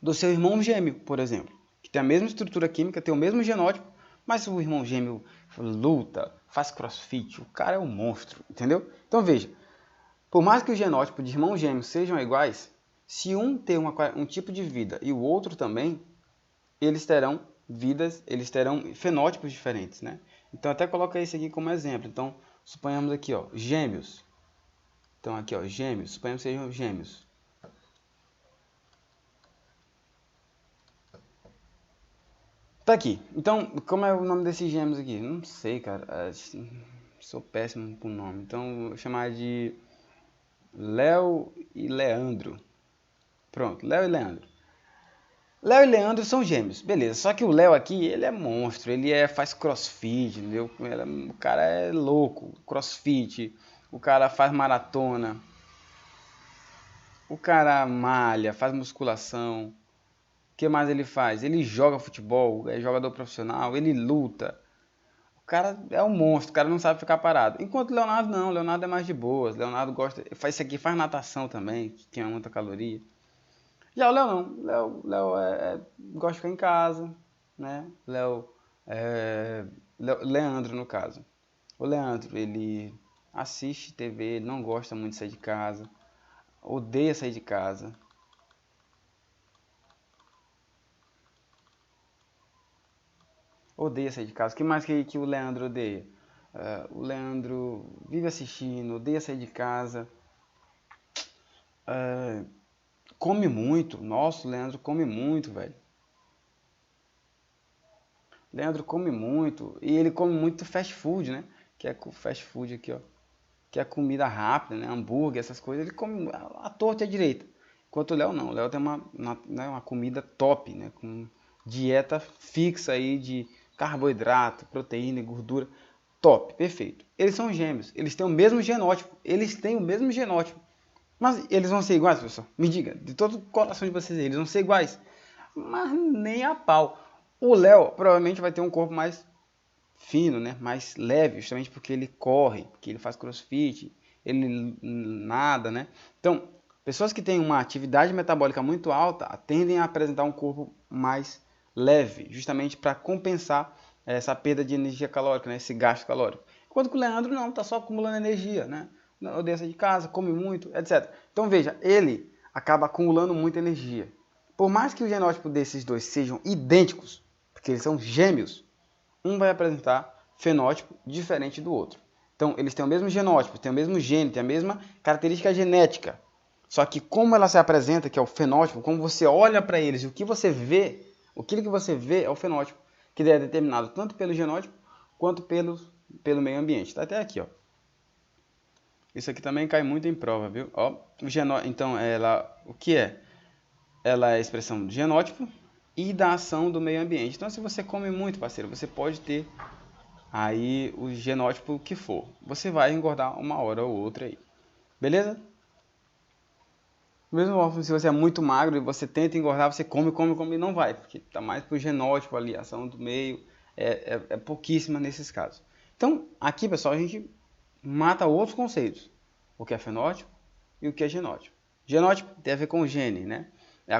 do seu irmão gêmeo, por exemplo, que tem a mesma estrutura química, tem o mesmo genótipo, mas se o irmão gêmeo luta, faz crossfit, o cara é um monstro, entendeu? Então veja, por mais que o genótipo de irmãos gêmeos sejam iguais, se um tem um tipo de vida e o outro também, eles terão fenótipos diferentes, né? Então até coloca esse aqui como exemplo. Então, suponhamos aqui, ó, gêmeos. Então aqui, ó, gêmeos, suponhamos que sejam gêmeos. Tá aqui. Então, como é o nome desses gêmeos aqui? Não sei, cara. Sou péssimo com o nome. Então, vou chamar de Léo e Leandro. Pronto, Léo e Leandro. Léo e Leandro são gêmeos, beleza. Só que o Léo aqui, ele é monstro, faz crossfit, entendeu? O cara é louco, crossfit. o cara faz maratona, o cara malha, faz musculação. O que mais ele faz? Ele joga futebol, é jogador profissional, ele luta. O cara é um monstro, o cara não sabe ficar parado. Enquanto o Leonardo não, o Leonardo é mais de boas. Leonardo gosta, faz isso aqui, faz natação também, que tem muita caloria. Já o Léo não. Léo gosta de ficar em casa, né? Leandro, no caso. O Leandro, ele assiste TV, ele não gosta muito de sair de casa, odeia sair de casa. Odeia sair de casa. O que mais que o Leandro odeia? O Leandro vive assistindo, odeia sair de casa. Come muito. Nossa, o Leandro come muito, velho. Leandro come muito. E ele come muito fast food, né? Que é fast food aqui, ó. Que é comida rápida, né? Hambúrguer, essas coisas. Ele come à torta e à direita. Enquanto o Léo não. O Léo tem uma comida top, né? Com dieta fixa aí de carboidrato, proteína e gordura. Top, perfeito. Eles são gêmeos. Eles têm o mesmo genótipo. Eles têm o mesmo genótipo. Mas eles vão ser iguais, pessoal? Me diga, de todo o coração de vocês, eles vão ser iguais? Mas nem a pau. O Léo provavelmente vai ter um corpo mais fino, né? Mais leve, justamente porque ele corre, porque ele faz crossfit, ele nada, né? Então, pessoas que têm uma atividade metabólica muito alta tendem a apresentar um corpo mais leve, justamente para compensar essa perda de energia calórica, né? Esse gasto calórico. Enquanto que o Leandro não, está só acumulando energia, né? Odeia sair de casa, come muito, etc. Então veja, ele acaba acumulando muita energia. Por mais que o genótipo desses dois sejam idênticos, porque eles são gêmeos, um vai apresentar fenótipo diferente do outro. Então, eles têm o mesmo genótipo, têm o mesmo gene, têm a mesma característica genética. Só que como ela se apresenta, que é o fenótipo, como você olha para eles e o que você vê, aquilo que você vê é o fenótipo, que é determinado tanto pelo genótipo quanto pelo meio ambiente. Está até aqui, ó. Isso aqui também cai muito em prova, viu? Ó, então, o que é? Ela é a expressão do genótipo e da ação do meio ambiente. Então, se você come muito, parceiro, você pode ter aí o genótipo que for. Você vai engordar uma hora ou outra aí. Beleza? Mesmo se você é muito magro e você tenta engordar, você come e não vai. Porque tá mais pro genótipo ali, a ação do meio é pouquíssima nesses casos. Então, aqui, pessoal, a gente mata outros conceitos. O que é fenótipo e o que é genótipo. Genótipo tem a ver com o gene, né? É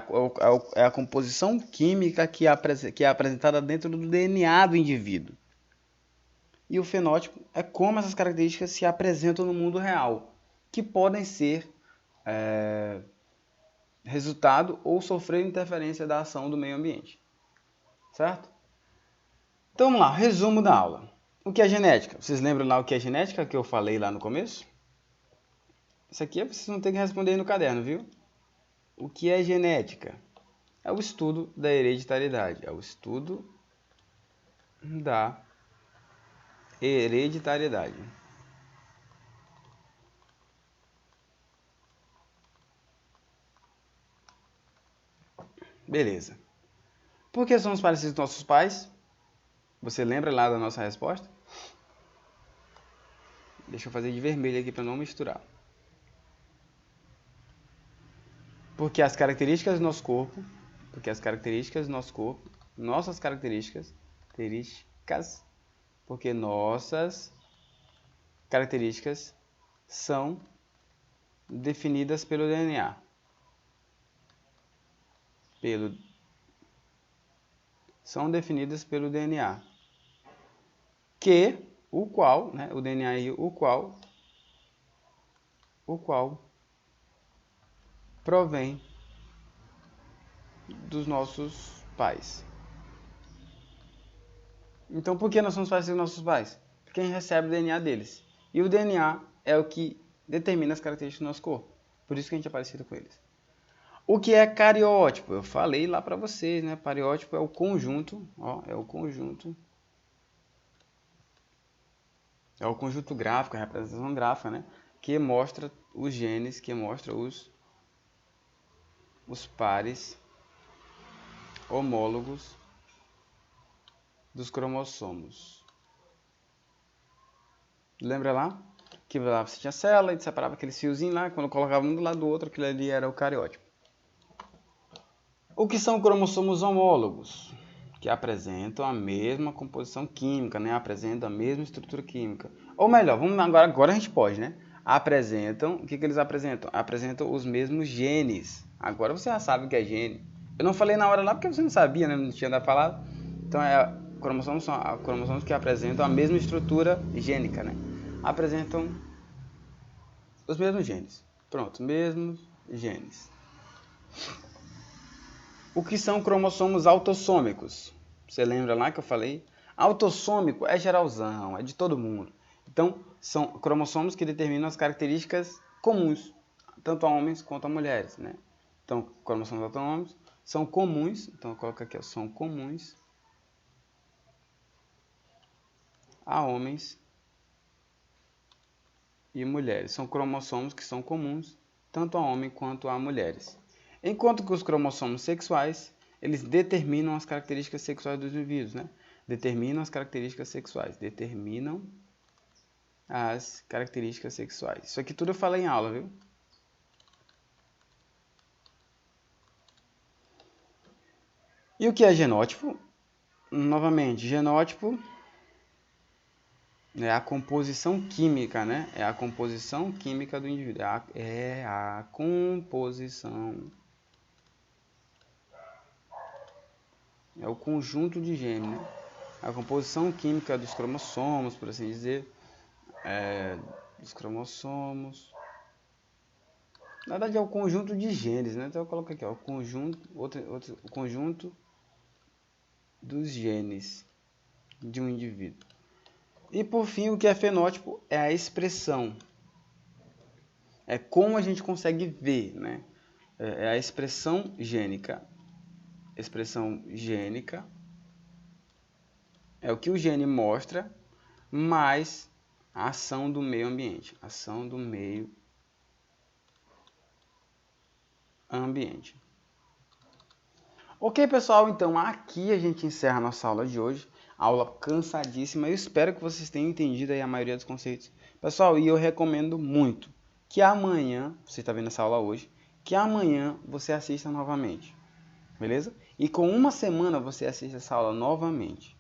a composição química que é apresentada dentro do DNA do indivíduo. E o fenótipo é como essas características se apresentam no mundo real, que podem ser resultado ou sofrer interferência da ação do meio ambiente. Certo? Então vamos lá, resumo da aula. O que é genética? Vocês lembram lá o que é genética que eu falei lá no começo? Isso aqui vocês vão ter que responder aí no caderno, viu? O que é genética? É o estudo da hereditariedade. É o estudo da hereditariedade. Beleza. Por que somos parecidos com nossos pais? Você lembra lá da nossa resposta? Deixa eu fazer de vermelho aqui para não misturar. Porque as características do nosso corpo, nossas características, porque nossas características são definidas pelo DNA. São definidas pelo DNA. O qual, né, o DNA aí, o qual provém dos nossos pais. Então, por que nós somos parecidos com nossos pais? Porque a gente recebe o DNA deles. E o DNA é o que determina as características do nosso corpo. Por isso que a gente é parecido com eles. O que é cariótipo? Eu falei lá para vocês, né? Cariótipo é o conjunto, ó, é o conjunto gráfico, a representação gráfica, né? Que mostra os genes, que mostra os pares homólogos dos cromossomos. Lembra lá? que lá você tinha célula e separava aqueles fiozinhos lá, quando colocava um do lado do outro, aquilo ali era o cariótipo. O que são cromossomos homólogos? Que apresentam a mesma composição química, né? Apresentam a mesma estrutura química. Ou melhor, vamos agora a gente pode, né? Apresentam, o que eles apresentam? Apresentam os mesmos genes. Agora você já sabe o que é gene. Eu não falei na hora lá porque você não sabia, né? Não tinha da falado. Então, cromossomos são cromossomos que apresentam a mesma estrutura gênica, né? Apresentam os mesmos genes. Pronto, mesmos genes. O que são cromossomos autossômicos? Você lembra lá que eu falei? Autossômico é geralzão, é de todo mundo. Então, são cromossomos que determinam as características comuns, tanto a homens quanto a mulheres, né? Então, cromossomos autossômicos são comuns, então eu coloco aqui, ó, são comuns a homens e mulheres. São cromossomos que são comuns tanto a homens quanto a mulheres. Enquanto que os cromossomos sexuais, eles determinam as características sexuais dos indivíduos, né? Determinam as características sexuais. Determinam as características sexuais. Isso aqui tudo eu falei em aula, viu? E o que é genótipo? Novamente, genótipo é a composição química, né? É a composição química do indivíduo. É a composição. É o conjunto de genes, né? A composição química dos cromossomos, por assim dizer. Dos cromossomos. Na verdade é o conjunto de genes, né? Então eu coloco aqui, ó, o conjunto dos genes de um indivíduo. E por fim, o que é fenótipo é a expressão. É como a gente consegue ver, né? É a expressão gênica. Expressão gênica é o que o gene mostra, mais a ação do meio ambiente. Ação do meio ambiente. Ok, pessoal, então aqui a gente encerra a nossa aula de hoje. Aula cansadíssima. Eu espero que vocês tenham entendido aí a maioria dos conceitos. Pessoal, e eu recomendo muito que amanhã, você está vendo essa aula hoje, que amanhã você assista novamente. Beleza? E com uma semana você assista essa aula novamente.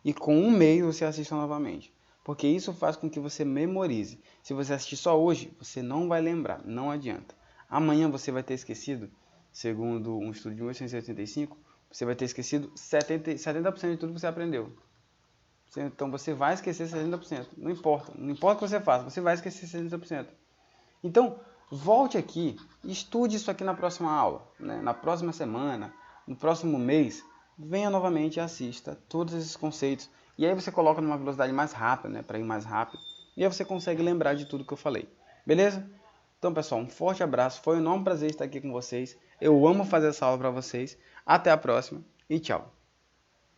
E com um mês você assista novamente. Porque isso faz com que você memorize. Se você assistir só hoje, você não vai lembrar. Não adianta. Amanhã você vai ter esquecido, segundo um estudo de 1885, você vai ter esquecido 70% de tudo que você aprendeu. Então você vai esquecer 70%. Não importa. Não importa o que você faça, você vai esquecer 70%. Então, volte aqui e estude isso aqui na próxima aula, né? Na próxima semana, no próximo mês, venha novamente e assista todos esses conceitos. E aí você coloca numa velocidade mais rápida, né? Para ir mais rápido. E aí você consegue lembrar de tudo que eu falei. Beleza? Então, pessoal, um forte abraço. Foi um enorme prazer estar aqui com vocês. Eu amo fazer essa aula para vocês. Até a próxima e tchau.